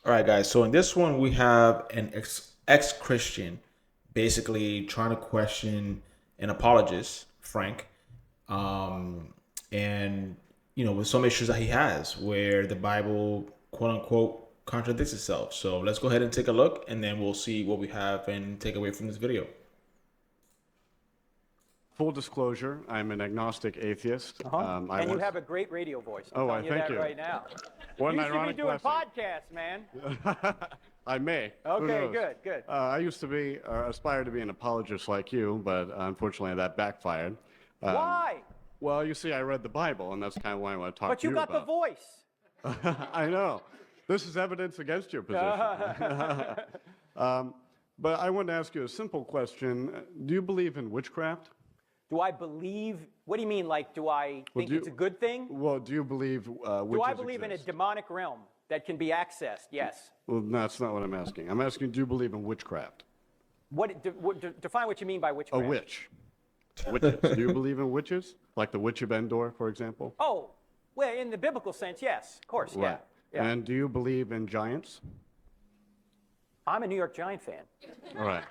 All right, guys. So in this one, we have an ex-Christian basically trying to question an apologist, Frank, um, and with some issues that he has where the Bible, quote unquote, contradicts itself. So let's go ahead and take a look, and then we'll see what we have and take away from this video. Full disclosure, I'm an agnostic atheist. And you have a great radio voice. I'm telling you thank that you. right now. What an You should be ironic doing blessing. podcasts, man. I may. Who Okay, knows? good. I used to be, aspire to be an apologist like you, but unfortunately that backfired. Why? Well, you see, I read the Bible, and that's kind of why I want to talk But to you you got the about. voice. I know. This is evidence against your position. But I want to ask you a simple question. Do you believe in witchcraft? Do I believe? What do you mean? Like, do I think it's a good thing? Well, do you believe witches Do I believe in a exist? demonic realm that can be accessed? Yes. Well, that's not what I'm asking. I'm asking, do you believe in witchcraft? Define what you mean by A witchcraft. witch. Witches. Do you believe in witches? Like the Witch of Endor, for example? Oh, well, in the biblical sense, yes, of course, Right. yeah. And do you believe in giants? I'm a New York Giant fan. Right.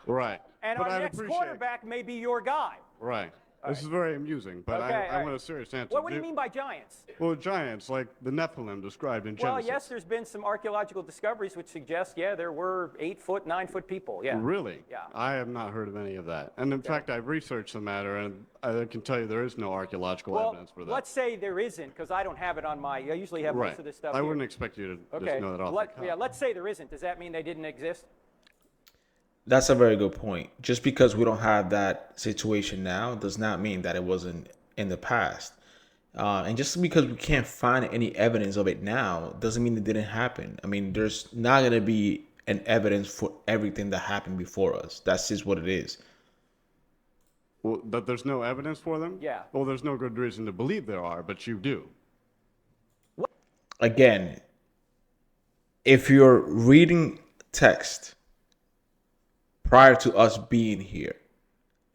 Right. And But our I'd next appreciate- quarterback may be your guy. Right. This is very amusing, but Okay, I all want right. a serious answer. What do you mean by giants? Well, giants, like the Nephilim described in Well, Genesis. yes, there's been some archaeological discoveries which suggest, yeah, there were 8-foot, 9-foot people. Yeah. Really? Yeah. I have not heard of any of that. And in fact, I've researched the matter, and I can tell you there is no archaeological Well, evidence for that. let's say there isn't, because I don't have it on my. I usually have right. most of this stuff. I here. wouldn't expect you to Okay. just know that off the cuff. Yeah. Let's say there isn't. Does that mean they didn't exist? That's a very good point. Just because we don't have that situation now does not mean that it wasn't in the past. And just because we can't find any evidence of it now doesn't mean it didn't happen. I mean, there's not going to be an evidence for everything that happened before us. That's just what it is. Well, but there's no evidence for them? Yeah. Well, there's no good reason to believe there are, but you do. Again, if you're reading text prior to us being here,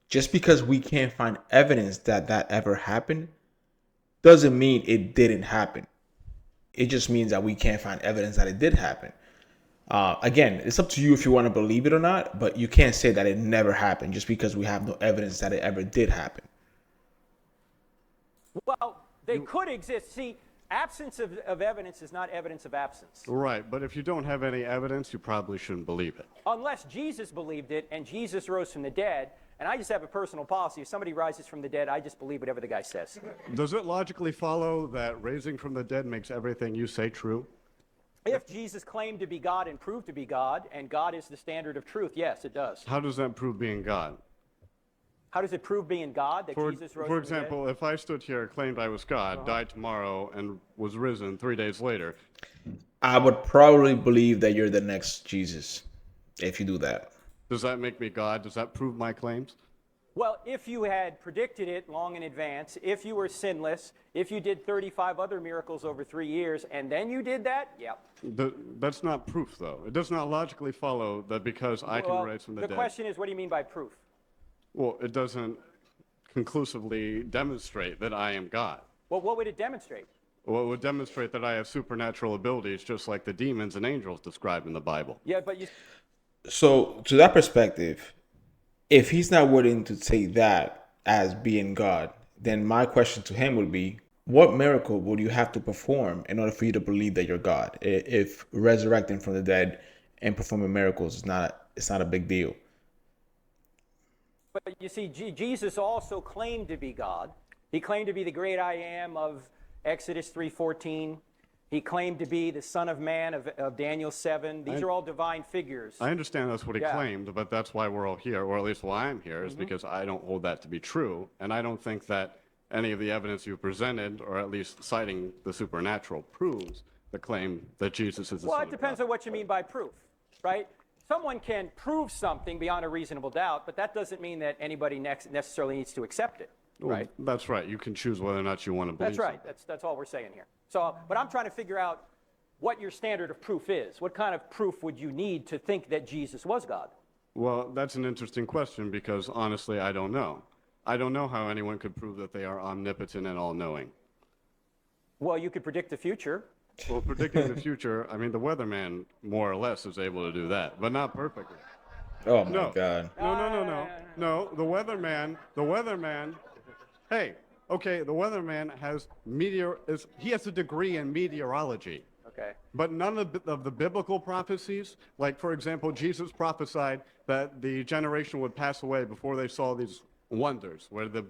just because we can't find evidence that that ever happened doesn't mean it didn't happen. It just means that we can't find evidence that it did happen. Again, it's up to you if you want to believe it or not, but you can't say that it never happened just because we have no evidence that it ever did happen. Well, they could exist. See, absence of evidence is not evidence of absence. Right, but if you don't have any evidence, you probably shouldn't believe it. Unless Jesus believed it and Jesus rose from the dead. And I just have a personal policy. If somebody rises from the dead, I just believe whatever the guy says. Does it logically follow that raising from the dead makes everything you say true? If Jesus claimed to be God and proved to be God, and God is the standard of truth, yes, it does. How does that prove being God? How does it prove being God that Jesus rose For from the dead? example, if I stood here, claimed I was God, died tomorrow, and was risen 3 days later, I would probably believe that you're the next Jesus if you do that. does that make me God? Does that prove my claims? Well, if you had predicted it long in advance, if you were sinless, if you did 35 other miracles over 3 years, and then you did that, yeah. That's not proof, though. It does not logically follow that because I can Well, raise from the the dead. question is, what do you mean by proof? Well, it doesn't conclusively demonstrate that I am God. Well, what would it demonstrate? Well, it would demonstrate that I have supernatural abilities, just like the demons and angels described in the Bible. Yeah, but you. So, to that perspective, if he's not willing to take that as being God, then my question to him would be, what miracle would you have to perform in order for you to believe that you're God? If resurrecting from the dead and performing miracles it's not a big deal. But you see, Jesus also claimed to be God. He claimed to be the great I am of Exodus 3:14. He claimed to be the Son of Man of Daniel 7. These are all divine figures. I understand that's what he Yeah. claimed, but that's why we're all here, or at least why I'm here, is because I don't hold that to be true, and I don't think that any of the evidence you presented, or at least citing the supernatural, proves the claim that Jesus is the Well, Son it depends of on what you mean by proof, right? Someone can prove something beyond a reasonable doubt, but that doesn't mean that anybody necessarily needs to accept it, God. right? Well, that's right. You can choose whether or not you want to believe That's right. That's all we're saying here. So, but I'm trying to figure out what your standard of proof is. What kind of proof would you need to think that Jesus was God? Well, that's an interesting question because honestly, I don't know. I don't know how anyone could prove that they are omnipotent and all-knowing. Well, you could predict the future. Well, predicting the future, I mean, the weatherman more or less is able to do that, but not perfectly. Oh my No, God. no. The weatherman. Hey, okay, the weatherman has he has a degree in meteorology. Okay. But none of the biblical prophecies, like for example, Jesus prophesied that the generation would pass away before they saw these wonders, where the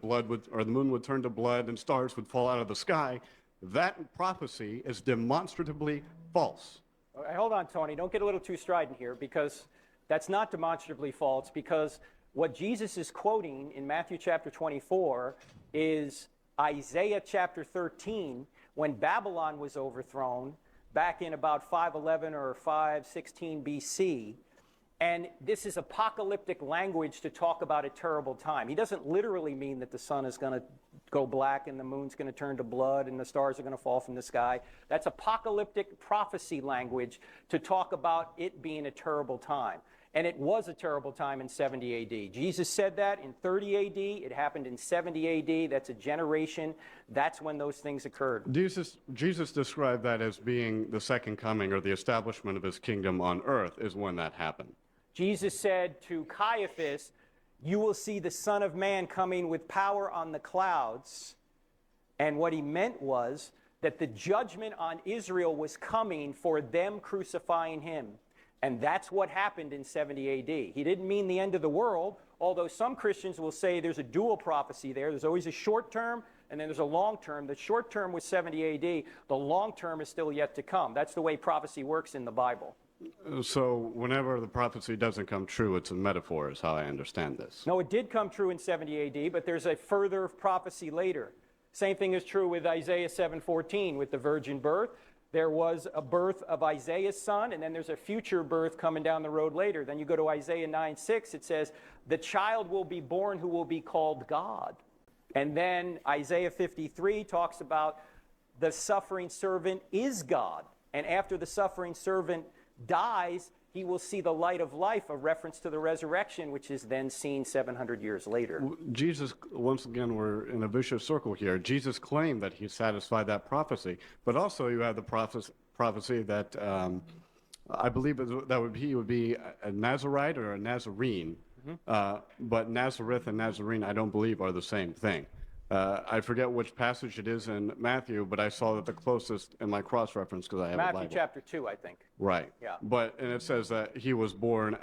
moon would turn to blood and stars would fall out of the sky. That prophecy is demonstratively false. Okay, hold on, Tony. Don't get a little too strident here, because that's not demonstrably false, because what Jesus is quoting in Matthew chapter 24 is Isaiah chapter 13, when Babylon was overthrown back in about 511 or 516 BC. And this is apocalyptic language to talk about a terrible time. He doesn't literally mean that the sun is going to go black and the moon's going to turn to blood and the stars are going to fall from the sky. That's apocalyptic prophecy language to talk about it being a terrible time. And it was a terrible time in 70 AD. Jesus said that in 30 AD. It happened in 70 AD. That's a generation. That's when those things occurred. Jesus described that as being the second coming or the establishment of his kingdom on earth is when that happened. Jesus said to Caiaphas, "You will see the Son of Man coming with power on the clouds." And what he meant was that the judgment on Israel was coming for them crucifying him. And that's what happened in 70 AD. He didn't mean the end of the world, although some Christians will say there's a dual prophecy there. There's always a short term and then there's a long term. The short term was 70 AD. The long term is still yet to come. That's the way prophecy works in the Bible. So whenever the prophecy doesn't come true, it's a metaphor, is how I understand this. No, it did come true in 70 AD, but there's a further prophecy later. Same thing is true with Isaiah 7:14 with the virgin birth. There was a birth of Isaiah's son, and then there's a future birth coming down the road later. Then you go to Isaiah 9:6, it says, "The child will be born who will be called God." And then Isaiah 53 talks about the suffering servant is God. And after the suffering servant dies, he will see the light of life, a reference to the resurrection, which is then seen 700 years later. Jesus, once again, we're in a vicious circle here. Jesus claimed that he satisfied that prophecy, but also you have the prophecy that I believe he would be a Nazarite or a Nazarene, but Nazareth and Nazarene I don't believe are the same thing. I forget which passage it is in Matthew, but I saw that the closest in my cross-reference, because I have a Bible. Matthew chapter 2, I think. Right. Yeah. And it says that he was born,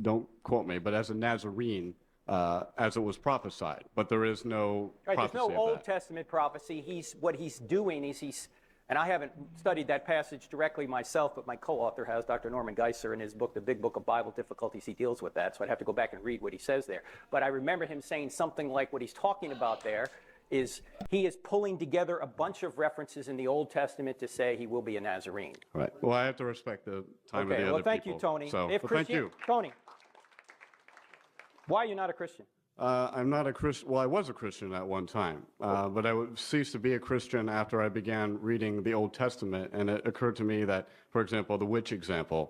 don't quote me, but as a Nazarene, as it was prophesied. But there is no Right, prophecy there's no of Old that. Testament prophecy. What he's doing is and I haven't studied that passage directly myself, but my co-author has, Dr. Norman Geisler, in his book, The Big Book of Bible Difficulties, he deals with that, so I'd have to go back and read what he says there. But I remember him saying something like what he's talking about there is he is pulling together a bunch of references in the Old Testament to say he will be a Nazarene. Right. Well, I have to respect the time of the Okay, other well, thank people. you, Tony. So, If but thank Christian- you. Tony, why are you not a Christian? I'm not a Christian. Well, I was a Christian at one time, but I ceased to be a Christian after I began reading the Old Testament. And it occurred to me that, for example, the witch example,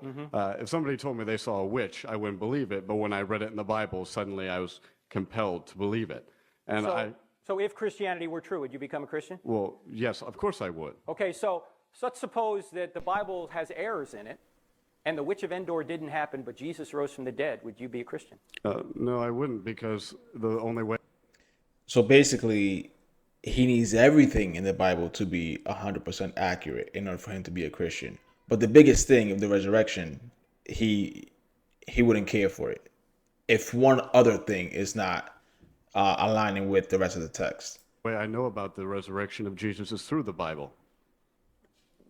if somebody told me they saw a witch, I wouldn't believe it. But when I read it in the Bible, suddenly I was compelled to believe it. And So if Christianity were true, would you become a Christian? well, yes, of course I would. Okay, so let's suppose that the Bible has errors in it, and the witch of Endor didn't happen, but Jesus rose from the dead. Would you be a Christian? No, I wouldn't, because the only way. So basically, he needs everything in the Bible to be 100% accurate in order for him to be a Christian. But the biggest thing of the resurrection, he wouldn't care for it if one other thing is not aligning with the rest of the text. The way I know about the resurrection of Jesus is through the Bible.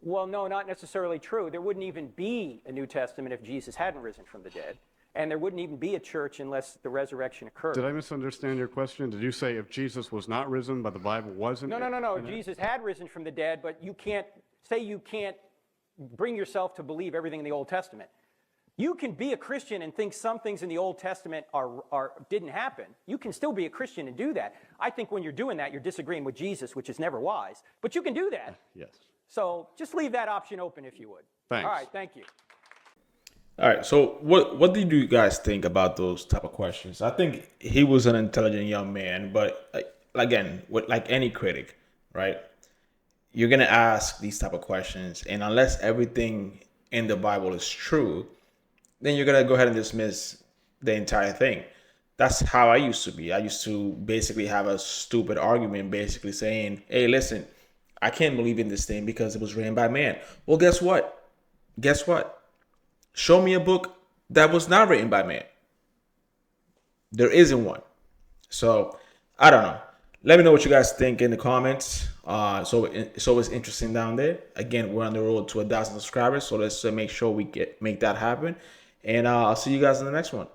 Well, no, not necessarily true. There wouldn't even be a New Testament if Jesus hadn't risen from the dead. And there wouldn't even be a church unless the resurrection occurred. Did I misunderstand your question? Did you say if Jesus was not risen, but the Bible wasn't? No. Jesus had risen from the dead, but you can't bring yourself to believe everything in the Old Testament. You can be a Christian and think some things in the Old Testament didn't happen. You can still be a Christian and do that. I think when you're doing that, you're disagreeing with Jesus, which is never wise. But you can do that. Yes. So just leave that option open if you would. Thanks. All right, thank you. All right. So what did you guys think about those type of questions? I think he was an intelligent young man, but again, like any critic, right? you're gonna ask these type of questions, and unless everything in the Bible is true, then you're gonna go ahead and dismiss the entire thing. That's how I used to be. I used to basically have a stupid argument, basically saying, "Hey, listen, I can't believe in this thing because it was written by man." Well, guess what? Guess what? Show me a book that was not written by man. There isn't one. So I don't know. Let me know what you guys think in the comments. So it's always interesting down there. Again, we're on the road to 1,000 subscribers, so let's make sure we make that happen. And I'll see you guys in the next one.